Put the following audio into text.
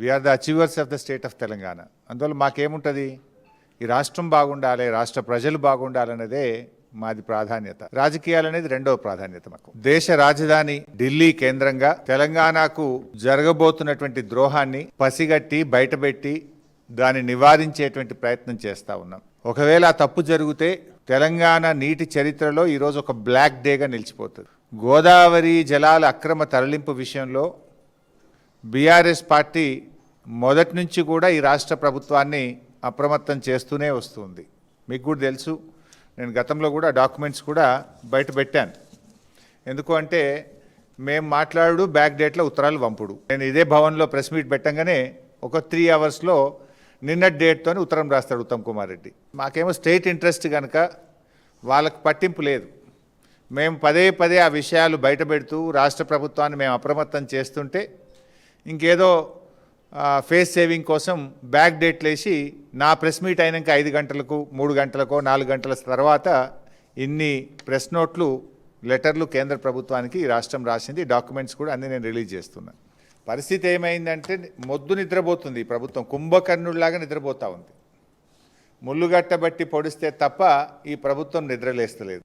We are the achievers of the state of Telangana. అందువల్ల మాకేముంటుంది, ఈ రాష్ట్రం బాగుండాలి, రాష్ట్ర ప్రజలు బాగుండాలన్నదే మాది ప్రాధాన్యత. రాజకీయాలు అనేది రెండవ ప్రాధాన్యత మాకు. దేశ రాజధాని ఢిల్లీ కేంద్రంగా తెలంగాణకు జరగబోతున్నటువంటి ద్రోహాన్ని పసిగట్టి బయటపెట్టి దాన్ని నివారించేటువంటి ప్రయత్నం చేస్తూ ఉన్నాం. ఒకవేళ ఆ తప్పు జరిగితే తెలంగాణ నీటి చరిత్రలో ఈరోజు ఒక బ్లాక్ డేగా నిలిచిపోతుంది. గోదావరి జలాల అక్రమ తరలింపు విషయంలో బీఆర్ఎస్ పార్టీ మొదటి నుంచి కూడా ఈ రాష్ట్ర ప్రభుత్వాన్ని అప్రమత్తం చేస్తూనే వస్తుంది. మీకు కూడా తెలుసు, నేను గతంలో కూడా డాక్యుమెంట్స్ కూడా బయట పెట్టాను. ఎందుకు అంటే మేము మాట్లాడు బ్యాక్ డేట్లో ఉత్తరాలు పంపుడు. నేను ఇదే భవన్లో ప్రెస్ మీట్ పెట్టంగానే ఒక 3 అవర్స్లో నిన్నటి డేట్తోని ఉత్తరం రాస్తాడు ఉత్తమ్ కుమార్ రెడ్డి. మాకేమో స్టేట్ ఇంట్రెస్ట్ కనుక వాళ్ళకు పట్టింపు లేదు. మేము పదే పదే ఆ విషయాలు బయట పెడుతూ రాష్ట్ర ప్రభుత్వాన్ని మేము అప్రమత్తం చేస్తుంటే ఇంకేదో ఫేస్ సేవింగ్ కోసం బ్యాక్ డేట్లు వేసి నా ప్రెస్ మీట్ అయినాక 5 గంటలకు 3 గంటలకో 4 గంటల తర్వాత ఇన్ని ప్రెస్ నోట్లు లెటర్లు కేంద్ర ప్రభుత్వానికి ఈ రాష్ట్రం రాసింది. డాక్యుమెంట్స్ కూడా అన్నీ నేను రిలీజ్ చేస్తున్నాను. పరిస్థితి ఏమైందంటే మొద్దు నిద్రపోతుంది. ఈ ప్రభుత్వం కుంభకర్ణుడిలాగా నిద్రపోతూ ఉంది. ముళ్ళుగట్టబట్టి పొడిస్తే తప్ప ఈ ప్రభుత్వం నిద్రలేస్తలేదు.